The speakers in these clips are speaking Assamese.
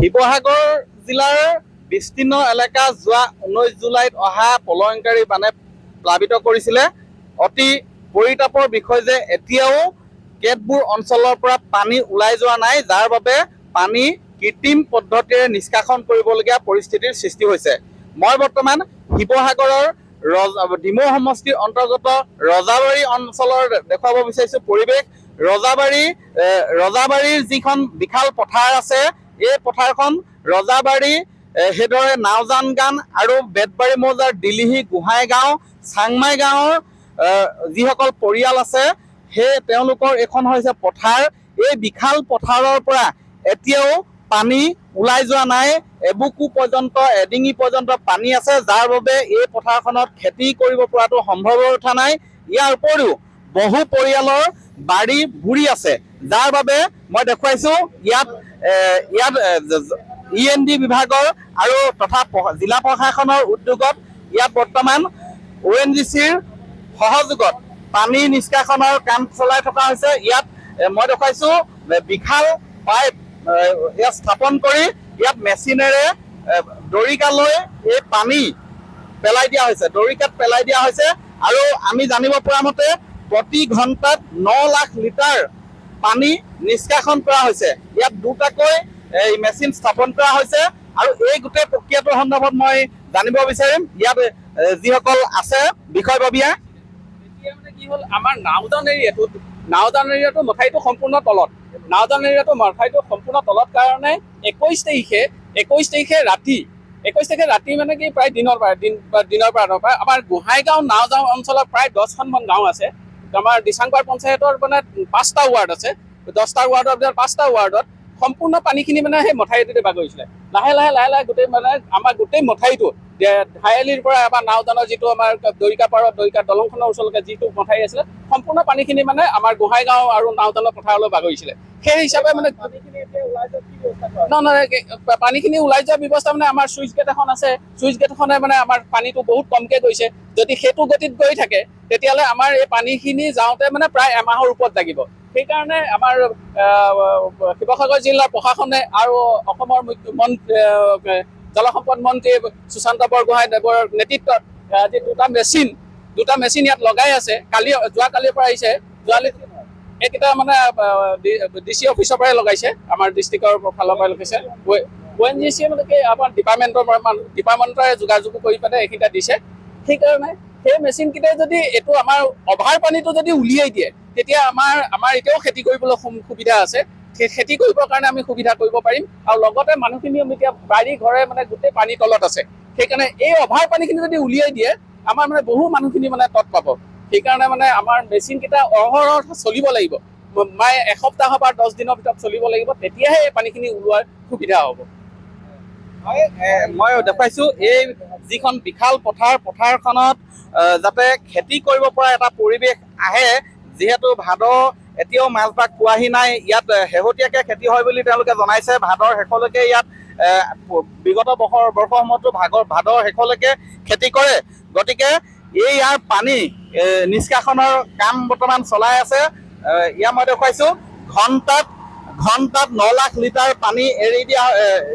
শিৱসাগৰ জিলাৰ বিস্তীৰ্ণ এলেকা যোৱা 19 জুলাইত অহা প্ৰলয়ংকাৰী বানে প্লাবিত কৰিছিলে। অতি পৰিতাপৰ বিষয় যে এতিয়াও কেতবোৰ অঞ্চলৰ পৰা পানী ওলাই যোৱা নাই, যাৰ বাবে পানী কৃত্ৰিম পদ্ধতিৰে নিষ্কাশন কৰিবলগীয়া পৰিস্থিতিৰ সৃষ্টি হৈছে। মই বৰ্তমান শিৱসাগৰৰ ডিমৌ সমষ্টিৰ অন্তৰ্গত ৰজাবাৰী অঞ্চলৰ দেখুৱাব বিচাৰিছোঁ পৰিৱেশ। ৰজাবাৰীৰ যিখন বিশাল পথাৰ আছে, এই পথাৰখন ৰজাবাৰী, সেইদৰে নাওজান আৰু বেতবাৰী মৌজাৰ দিলিহি গোহাঁইগাঁও চাংমাই গাঁৱৰ যিসকল পৰিয়াল আছে, তেওঁলোকৰ এইখন হৈছে পথাৰ। এই বিশাল পথাৰৰ পৰা এতিয়াও পানী ওলাই যোৱা নাই, এবুকু পৰ্যন্ত এডিঙি পৰ্যন্ত পানী আছে, যাৰ বাবে এই পথাৰখনত খেতি কৰিব পৰাটো সম্ভৱ হৈ উঠা নাই। ইয়াৰ উপৰিও বহু পৰিয়ালৰ বাৰী বুৰি আছে, যাৰ বাবে মই দেখুৱাইছোঁ ইয়াত END বিভাগৰ আৰু তথা জিলা প্ৰশাসনৰ উদ্যোগত ইয়াত বৰ্তমান ONGCৰ সহযোগত পানী নিষ্কাশনৰ কাম চলাই থকা হৈছে। ইয়াত মই দেখুৱাইছোঁ বিশাল পাইপ ইয়াত স্থাপন কৰি ইয়াত মেচিনেৰে দৰিকালৈ এই পানী পেলাই দিয়া হৈছে, দৰিকাত পেলাই দিয়া হৈছে। আৰু আমি জানিব পৰা মতে প্ৰতি ঘণ্টাত 9 লাখ লিটাৰ পানী নিষ্কাশন কৰা হৈছে। ইয়াত দুটাকৈ এই মেচিন স্থাপন কৰা হৈছে। আৰু এই গোটেই প্ৰক্ৰিয়াটোৰ সন্দৰ্ভত মই জানিব বিচাৰিম ইয়াত যিসকল আছে বিষয়ববীয়া। এতিয়া মানে কি হ'ল, আমাৰ নাওজান এৰিয়াটো মথাইটো সম্পূৰ্ণ তলত, নাওজান এৰিয়াটো মথাইটো সম্পূৰ্ণ তলত কাৰণে 21 তাৰিখে ৰাতি মানে কি প্ৰায় দিনৰ পৰা আমাৰ গোহাঁইগাঁও নাওজান অঞ্চলত প্ৰায় 10খনমান গাঁও আছে। আমাৰ দিচাংপাৰ পঞ্চায়তৰ মানে 5টা ৱাৰ্ড আছে, 10টা ৱাৰ্ডৰ ভিতৰত 5টা ৱাৰ্ডত সম্পূৰ্ণ পানীখিনি মানে সেই মথাউৰিটোতে বাগৰিছিলে। লাহে লাহে গোটেই মানে আমাৰ গোটেই মথাউৰিটো ধায়ালিৰ পৰা আমাৰ নাওজানৰ যিটো আমাৰ দৰিকা পাৰত দৰিকা দলংখনৰ ওচৰলৈকে যিটো মথাউৰি আছিলে, সম্পূৰ্ণ পানীখিনি মানে আমাৰ গোহাঁইগাঁও আৰু নাওজানৰ পথাৰলৈ বাগৰিছিলে। সেই হিচাপে মানে পানীখিনি ওলাই যোৱাৰ ব্যৱস্থা মানে আমাৰ চুইচ গেট এখন আছে, চুইচ গেটখনে মানে আমাৰ পানীটো বহুত কমকে গৈছে। যদি সেইটো গতিত গৈ থাকে তেতিয়াহ'লে আমাৰ এই পানীখিনি যাওঁতে মানে প্ৰায় এমাহৰ ওপৰত লাগিব। সেইকাৰণে আমাৰ শিৱসাগৰ জিলাৰ প্ৰশাসনে আৰু অসমৰ জলসম্পদ মন্ত্ৰী সুশান্ত বৰগোহাঁইদেৱৰ নেতৃত্বত আজি দুটা মেচিন ইয়াত লগাই আছে। যোৱাকালিৰ পৰা আহিছে, এইকেইটা মানে DC অফিচৰ পৰাই লগাইছে, আমাৰ ডিষ্ট্ৰিক্টৰ ফালৰ পৰাই লগাইছে। ONGC মানে কি আমাৰ ডিপাৰ্টমেণ্টৰে যোগাযোগ কৰি পেলাই এইকেইটা দিছে। সেইকাৰণে সেই মেচিনকেইটাই যদি এইটো আমাৰ অভাৰ পানীটো যদি উলিয়াই দিয়ে, তেতিয়া আমাৰ এতিয়াও খেতি কৰিবলৈ সুবিধা আছে। খেতি কৰিবৰ কাৰণে আমি সুবিধা কৰিব পাৰিম। আৰু লগতে মানুহখিনিও এতিয়া বাৰী ঘৰে মানে গোটেই পানী তলত আছে। সেইকাৰণে এই অভাৰ পানীখিনি যদি উলিয়াই দিয়ে, আমাৰ মানে বহু মানুহখিনি মানে তৎ পাব। সেইকাৰণে মানে আমাৰ মেচিনকেইটা অহৰহ চলিব লাগিব, প্ৰায় এসপ্তাহ বা 10 দিনৰ ভিতৰত চলিব লাগিব, তেতিয়াহে এই পানীখিনি ওলোৱাৰ সুবিধা হ'ব। মই দেখুৱাইছোঁ এই যিখন বিশাল পথাৰখনত যাতে খেতি কৰিব পৰা এটা পৰিৱেশ আহে, যিহেতু ভাদ এতিয়াও মাজভাগ পোৱাহি নাই। ইয়াত শেহতীয়াকৈ খেতি হয় বুলি তেওঁলোকে জনাইছে। ভাদৰ শেষলৈকে ইয়াত বিগত বৰ্ষসমূহতো ভাদৰ শেষলৈকে খেতি কৰে। গতিকে ইয়াৰ পানী নিষ্কাশনৰ কাম বৰ্তমান চলাই আছে। ইয়াৰ মই দেখুৱাইছোঁ ঘণ্টাত 9 লাখ লিটাৰ পানী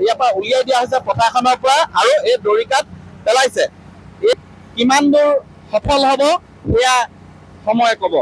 ইয়াৰ পৰা উলিয়াই দিয়া হৈছে পথাৰখনৰ পৰা, আৰু এই দৰিকাত পেলাইছে। কিমান দূৰ সফল হ'ব সেয়া সময়ে ক'ব।